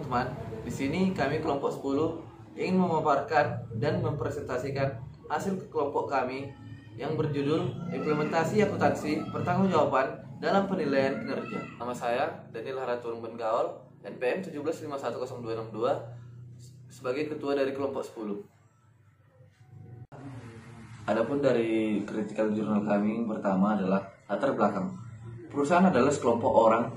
teman-teman, di sini kami kelompok 10 ingin memaparkan dan mempresentasikan hasil kelompok kami yang berjudul Implementasi Akuntansi Pertanggungjawaban dalam Penilaian Kinerja. Nama saya Daniel Haraturung Bengaol, NPM 17510262, sebagai ketua dari kelompok 10. Adapun dari critical journal kami yang pertama adalah latar belakang. Perusahaan adalah sekelompok orang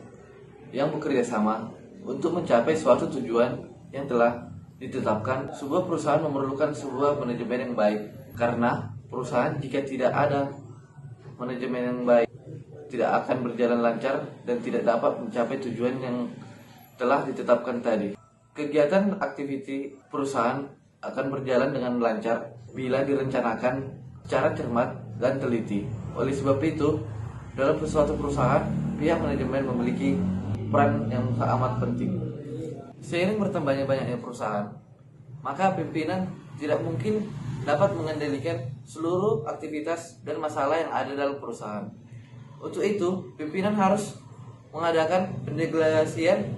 yang bekerja sama untuk mencapai suatu tujuan yang telah ditetapkan. Sebuah perusahaan memerlukan sebuah manajemen yang baik, karena perusahaan jika tidak ada manajemen yang baik tidak akan berjalan lancar dan tidak dapat mencapai tujuan yang telah ditetapkan tadi. Kegiatan aktiviti perusahaan akan berjalan dengan lancar bila direncanakan secara cermat dan teliti. Oleh sebab itu, dalam suatu perusahaan, pihak manajemen memiliki peran yang amat penting. Seiring bertambahnya perusahaan, maka pimpinan tidak mungkin dapat mengendalikan seluruh aktivitas dan masalah yang ada dalam perusahaan. Untuk itu, pimpinan harus mengadakan pendelegasian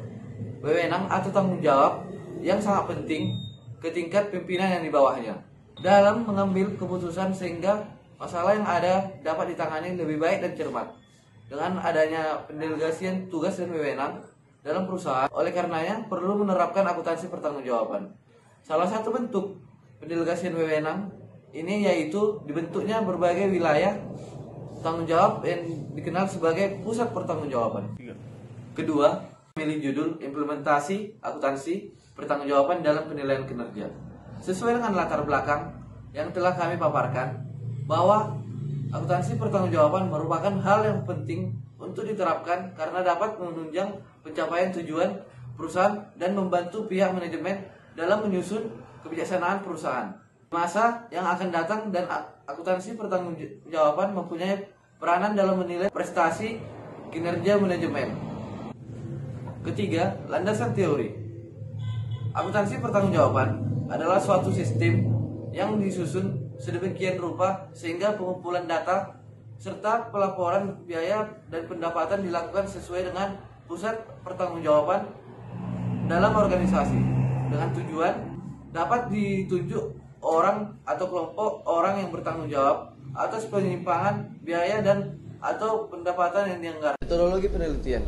wewenang atau tanggung jawab yang sangat penting ke tingkat pimpinan yang di bawahnya dalam mengambil keputusan sehingga masalah yang ada dapat ditangani lebih baik dan cermat. Dengan adanya pendelegasian tugas dan wewenang dalam perusahaan, oleh karenanya perlu menerapkan akuntansi pertanggungjawaban. Salah satu bentuk pendelegasian wewenang ini yaitu dibentuknya berbagai wilayah tanggung jawab yang dikenal sebagai pusat pertanggungjawaban. Kedua, memilih judul Implementasi Akuntansi Pertanggungjawaban dalam Penilaian Kinerja. Sesuai dengan latar belakang yang telah kami paparkan, bahwa akuntansi pertanggungjawaban merupakan hal yang penting untuk diterapkan karena dapat menunjang pencapaian tujuan perusahaan dan membantu pihak manajemen dalam menyusun kebijaksanaan perusahaan. Masa yang akan datang dan akuntansi pertanggungjawaban mempunyai peranan dalam menilai prestasi kinerja manajemen. Ketiga, landasan teori. Akuntansi pertanggungjawaban adalah suatu sistem yang disusun sedemikian rupa sehingga pengumpulan data serta pelaporan biaya dan pendapatan dilakukan sesuai dengan pusat pertanggungjawaban dalam organisasi, dengan tujuan dapat ditunjuk orang atau kelompok orang yang bertanggung jawab atas penyimpangan biaya dan atau pendapatan yang dianggarkan. Metodologi penelitian.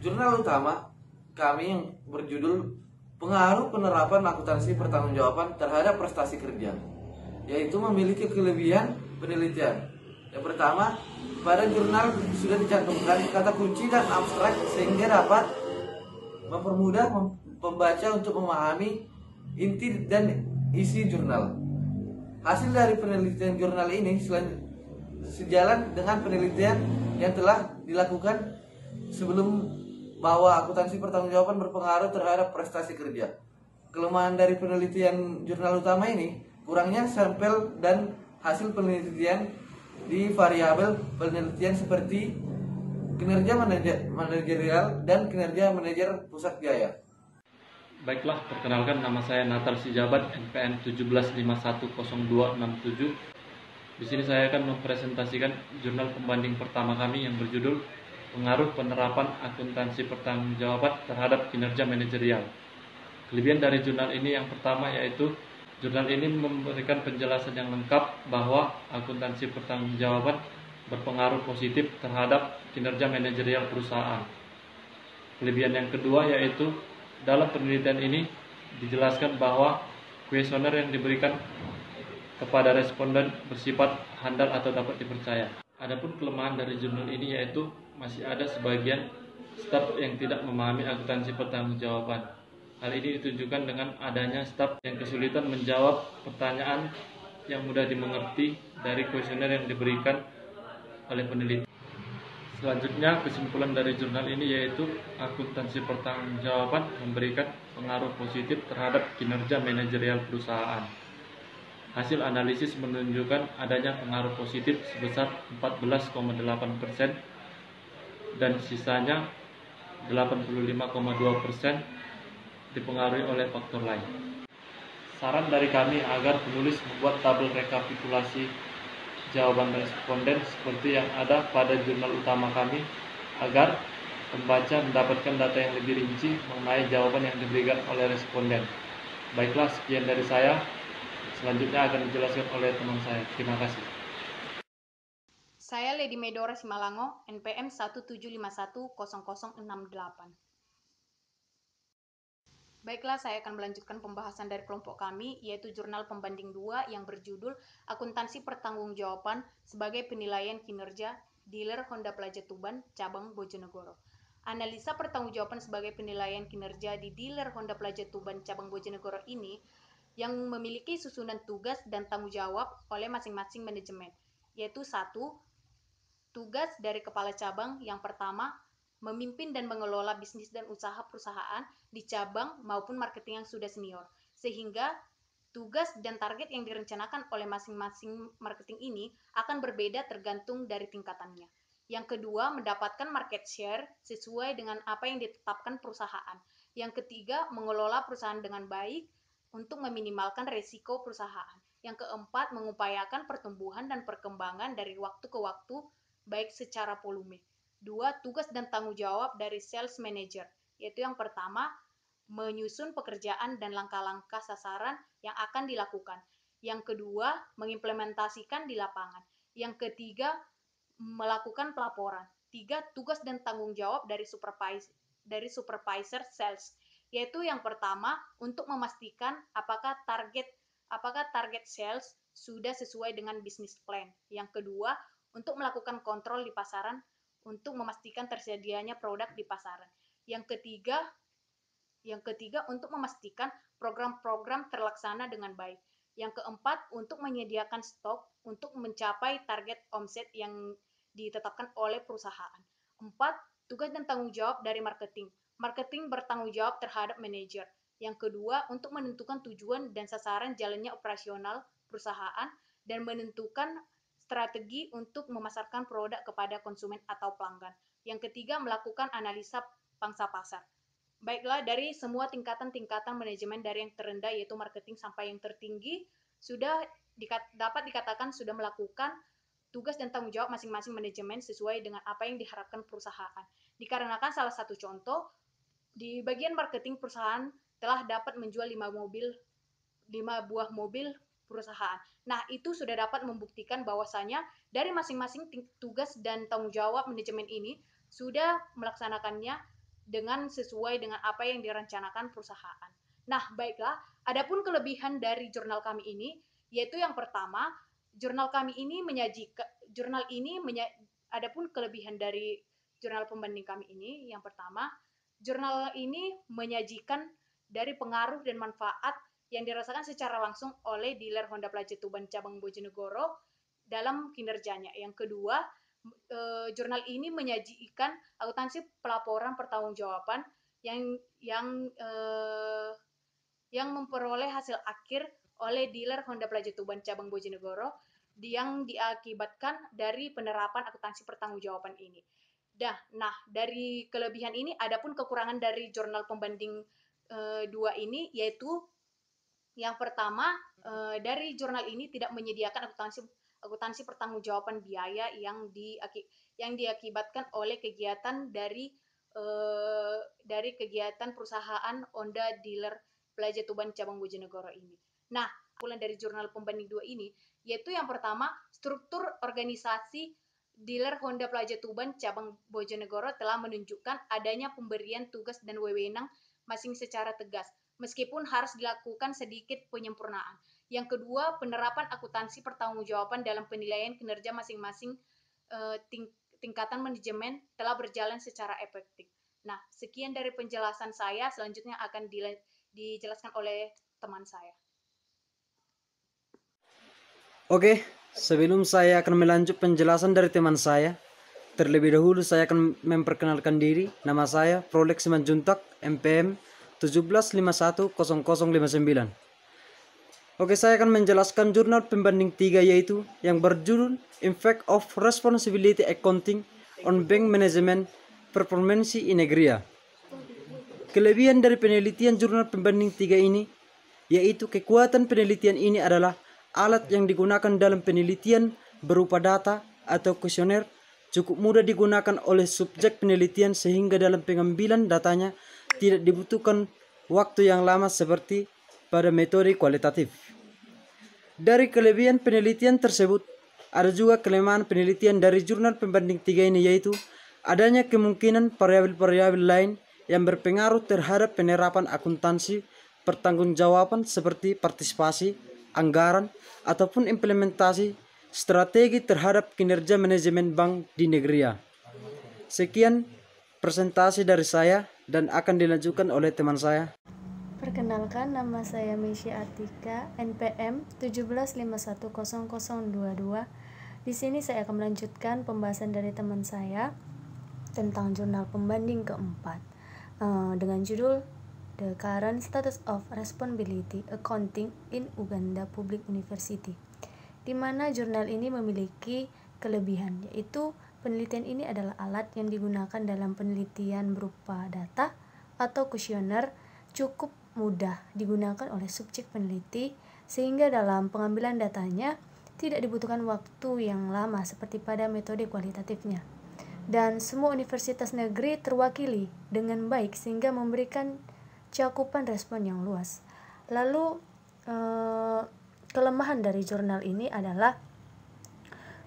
Jurnal utama kami yang berjudul Pengaruh Penerapan Akuntansi Pertanggungjawaban Terhadap Prestasi Kerja, yaitu memiliki kelebihan penelitian. Yang pertama, pada jurnal sudah dicantumkan kata kunci dan abstrak sehingga dapat mempermudah pembaca untuk memahami inti dan isi jurnal. Hasil dari penelitian jurnal ini sejalan dengan penelitian yang telah dilakukan sebelum, bahwa akuntansi pertanggungjawaban berpengaruh terhadap prestasi kerja. Kelemahan dari penelitian jurnal utama ini kurangnya sampel dan hasil penelitian di variabel penelitian seperti kinerja manajerial dan kinerja manajer pusat biaya. Baiklah, perkenalkan, nama saya Natal Sijabat, NPM 17510267. Di sini saya akan mempresentasikan jurnal pembanding pertama kami yang berjudul Pengaruh Penerapan Akuntansi Pertanggungjawaban Terhadap Kinerja Manajerial. Kelebihan dari jurnal ini yang pertama yaitu jurnal ini memberikan penjelasan yang lengkap bahwa akuntansi pertanggungjawaban berpengaruh positif terhadap kinerja manajerial perusahaan. Kelebihan yang kedua yaitu dalam penelitian ini dijelaskan bahwa kuesioner yang diberikan kepada responden bersifat handal atau dapat dipercaya. Adapun kelemahan dari jurnal ini yaitu masih ada sebagian staf yang tidak memahami akuntansi pertanggungjawaban. Hal ini ditunjukkan dengan adanya staf yang kesulitan menjawab pertanyaan yang mudah dimengerti dari kuesioner yang diberikan oleh peneliti. Selanjutnya, kesimpulan dari jurnal ini yaitu akuntansi pertanggungjawaban memberikan pengaruh positif terhadap kinerja manajerial perusahaan. Hasil analisis menunjukkan adanya pengaruh positif sebesar 14,8% dan sisanya 85,2% dipengaruhi oleh faktor lain. Saran dari kami agar penulis membuat tabel rekapitulasi jawaban responden seperti yang ada pada jurnal utama kami, agar pembaca mendapatkan data yang lebih rinci mengenai jawaban yang diberikan oleh responden. Baiklah, sekian dari saya. Selanjutnya akan dijelaskan oleh teman saya. Terima kasih. Saya Lady Medora Simalango, NPM 175100068. Baiklah, saya akan melanjutkan pembahasan dari kelompok kami, yaitu jurnal pembanding 2 yang berjudul Akuntansi Pertanggungjawaban sebagai Penilaian Kinerja Dealer Honda Plaza Tuban, Cabang Bojonegoro. Analisa pertanggungjawaban sebagai penilaian kinerja di Dealer Honda Plaza Tuban, Cabang Bojonegoro ini yang memiliki susunan tugas dan tanggung jawab oleh masing-masing manajemen, yaitu 1. Tugas dari kepala cabang yang pertama, memimpin dan mengelola bisnis dan usaha perusahaan di cabang maupun marketing yang sudah senior, sehingga tugas dan target yang direncanakan oleh masing-masing marketing ini akan berbeda tergantung dari tingkatannya. Yang kedua, mendapatkan market share sesuai dengan apa yang ditetapkan perusahaan. Yang ketiga, mengelola perusahaan dengan baik untuk meminimalkan risiko perusahaan. Yang keempat, mengupayakan pertumbuhan dan perkembangan dari waktu ke waktu, baik secara volume. 2. Tugas dan tanggung jawab dari sales manager, yaitu yang pertama, menyusun pekerjaan dan langkah-langkah sasaran yang akan dilakukan. Yang kedua, mengimplementasikan di lapangan. Yang ketiga, melakukan pelaporan. 3. Tugas dan tanggung jawab dari supervisor sales, yaitu yang pertama, untuk memastikan apakah target sales sudah sesuai dengan bisnis plan. Yang kedua, untuk melakukan kontrol di pasaran untuk memastikan tersedianya produk di pasaran. Yang ketiga untuk memastikan program-program terlaksana dengan baik. Yang keempat, untuk menyediakan stok untuk mencapai target omset yang ditetapkan oleh perusahaan. 4. Tugas dan tanggung jawab dari marketing. Marketing bertanggung jawab terhadap manajer. Yang kedua, untuk menentukan tujuan dan sasaran jalannya operasional perusahaan dan menentukan strategi untuk memasarkan produk kepada konsumen atau pelanggan. Yang ketiga, melakukan analisa pangsa pasar. Baiklah, dari semua tingkatan-tingkatan manajemen dari yang terendah yaitu marketing sampai yang tertinggi sudah dapat dikatakan sudah melakukan tugas dan tanggung jawab masing-masing manajemen sesuai dengan apa yang diharapkan perusahaan. Dikarenakan salah satu contoh, di bagian marketing perusahaan telah dapat menjual 5 buah mobil perusahaan. Nah, itu sudah dapat membuktikan bahwasanya dari masing-masing tugas dan tanggung jawab manajemen ini sudah melaksanakannya dengan sesuai dengan apa yang direncanakan perusahaan. Nah, baiklah, adapun kelebihan dari jurnal kami ini, yaitu yang pertama, adapun kelebihan dari jurnal pembanding kami ini, yang pertama, jurnal ini menyajikan dari pengaruh dan manfaat yang dirasakan secara langsung oleh dealer Honda Plaza Tuban Cabang Bojonegoro dalam kinerjanya. Yang kedua, jurnal ini menyajikan akuntansi pelaporan pertanggungjawaban yang memperoleh hasil akhir oleh dealer Honda Plaza Tuban Cabang Bojonegoro yang diakibatkan dari penerapan akuntansi pertanggungjawaban ini. Nah, dari kelebihan ini, adapun kekurangan dari jurnal pembanding 2 ini, yaitu yang pertama, dari jurnal ini tidak menyediakan akuntansi pertanggungjawaban biaya yang diakibatkan oleh kegiatan dari kegiatan perusahaan Honda Dealer Plaza Tuban Cabang Bojonegoro ini. Nah, kesimpulan dari jurnal pembanding 2 ini, yaitu yang pertama, struktur organisasi Dealer Honda Plaza Tuban Cabang Bojonegoro telah menunjukkan adanya pemberian tugas dan wewenang masing secara tegas, meskipun harus dilakukan sedikit penyempurnaan. Yang kedua, penerapan akuntansi pertanggungjawaban dalam penilaian kinerja masing-masing tingkatan manajemen telah berjalan secara efektif. Nah, sekian dari penjelasan saya, selanjutnya akan dijelaskan oleh teman saya. Oke, sebelum saya akan melanjut penjelasan dari teman saya, terlebih dahulu saya akan memperkenalkan diri. Nama saya Prolex Simanjuntak, MPM 17510059. Oke, saya akan menjelaskan jurnal pembanding 3 yaitu yang berjudul Impact of Responsibility Accounting on Bank Management Performance in Negria. Kelebihan dari penelitian jurnal pembanding 3 ini yaitu kekuatan penelitian ini adalah alat yang digunakan dalam penelitian berupa data atau kuesioner cukup mudah digunakan oleh subjek penelitian sehingga dalam pengambilan datanya tidak dibutuhkan waktu yang lama seperti pada metode kualitatif. Dari kelebihan penelitian tersebut, ada juga kelemahan penelitian dari jurnal pembanding 3 ini, yaitu adanya kemungkinan variabel-variabel lain yang berpengaruh terhadap penerapan akuntansi pertanggungjawaban seperti partisipasi, anggaran, ataupun implementasi strategi terhadap kinerja manajemen bank di negeri. Sekian presentasi dari saya dan akan dilanjutkan oleh teman saya. Perkenalkan, nama saya Mesya Atika, NPM 17510022. Di sini saya akan melanjutkan pembahasan dari teman saya tentang jurnal pembanding keempat dengan judul The Current Status of Responsibility Accounting in Uganda Public University, di mana jurnal ini memiliki kelebihan, yaitu penelitian ini adalah alat yang digunakan dalam penelitian berupa data atau kuesioner, cukup mudah digunakan oleh subjek peneliti sehingga dalam pengambilan datanya tidak dibutuhkan waktu yang lama seperti pada metode kualitatifnya, dan semua universitas negeri terwakili dengan baik sehingga memberikan cakupan respon yang luas. Lalu kelemahan dari jurnal ini adalah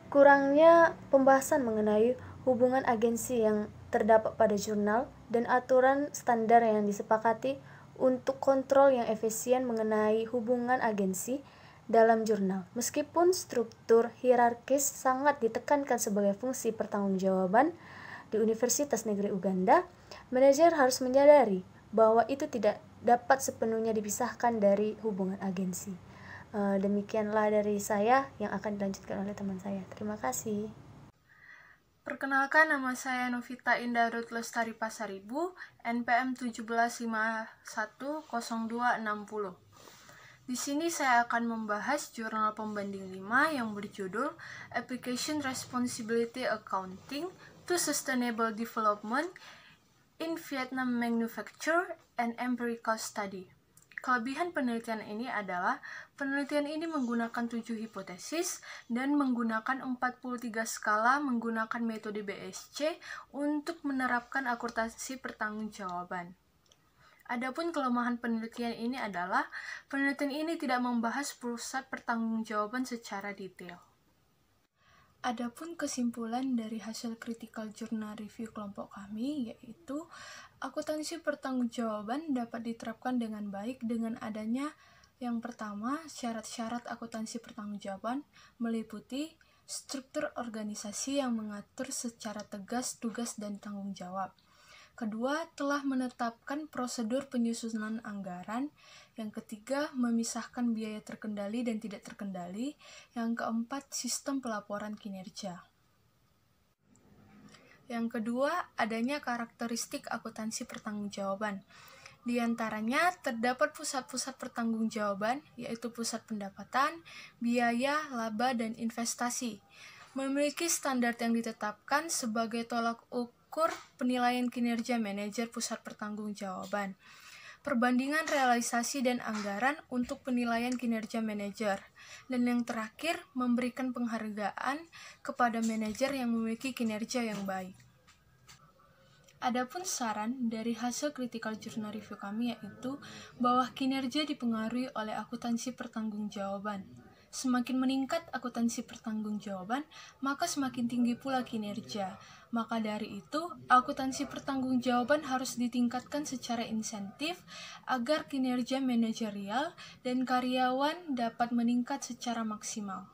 kurangnya pembahasan mengenai hubungan agensi yang terdapat pada jurnal dan aturan standar yang disepakati untuk kontrol yang efisien mengenai hubungan agensi dalam jurnal. Meskipun struktur hierarkis sangat ditekankan sebagai fungsi pertanggungjawaban di Universitas Negeri Uganda, manajer harus menyadari bahwa itu tidak dapat sepenuhnya dipisahkan dari hubungan agensi. Demikianlah dari saya yang akan dilanjutkan oleh teman saya. Terima kasih. Perkenalkan, nama saya Novita Indah Ruth Lestari Pasaribu, NPM 17510260. Di sini saya akan membahas jurnal pembanding 5 yang berjudul Application Responsibility Accounting to Sustainable Development in Vietnam Manufacture and Empirical Study. Kelebihan penelitian ini adalah penelitian ini menggunakan 7 hipotesis dan menggunakan 43 skala menggunakan metode BSC untuk menerapkan akuntansi pertanggungjawaban. Adapun kelemahan penelitian ini adalah penelitian ini tidak membahas pusat pertanggungjawaban secara detail. Adapun kesimpulan dari hasil critical journal review kelompok kami yaitu akuntansi pertanggungjawaban dapat diterapkan dengan baik dengan adanya yang pertama, syarat-syarat akuntansi pertanggungjawaban meliputi struktur organisasi yang mengatur secara tegas tugas dan tanggung jawab. Kedua, telah menetapkan prosedur penyusunan anggaran. Yang ketiga, memisahkan biaya terkendali dan tidak terkendali. Yang keempat, sistem pelaporan kinerja. Yang kedua, adanya karakteristik akuntansi pertanggungjawaban. Di antaranya, terdapat pusat-pusat pertanggungjawaban, yaitu pusat pendapatan, biaya, laba, dan investasi. Memiliki standar yang ditetapkan sebagai tolak ukur penilaian kinerja manajer pusat pertanggungjawaban. Perbandingan realisasi dan anggaran untuk penilaian kinerja manajer. Dan yang terakhir, memberikan penghargaan kepada manajer yang memiliki kinerja yang baik. Adapun saran dari hasil critical journal review kami yaitu bahwa kinerja dipengaruhi oleh akuntansi pertanggungjawaban. Semakin meningkat akuntansi pertanggungjawaban, maka semakin tinggi pula kinerja. Maka dari itu, akuntansi pertanggungjawaban harus ditingkatkan secara insentif agar kinerja manajerial dan karyawan dapat meningkat secara maksimal.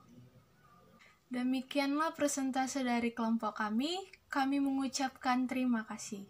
Demikianlah presentase dari kelompok kami. Kami mengucapkan terima kasih.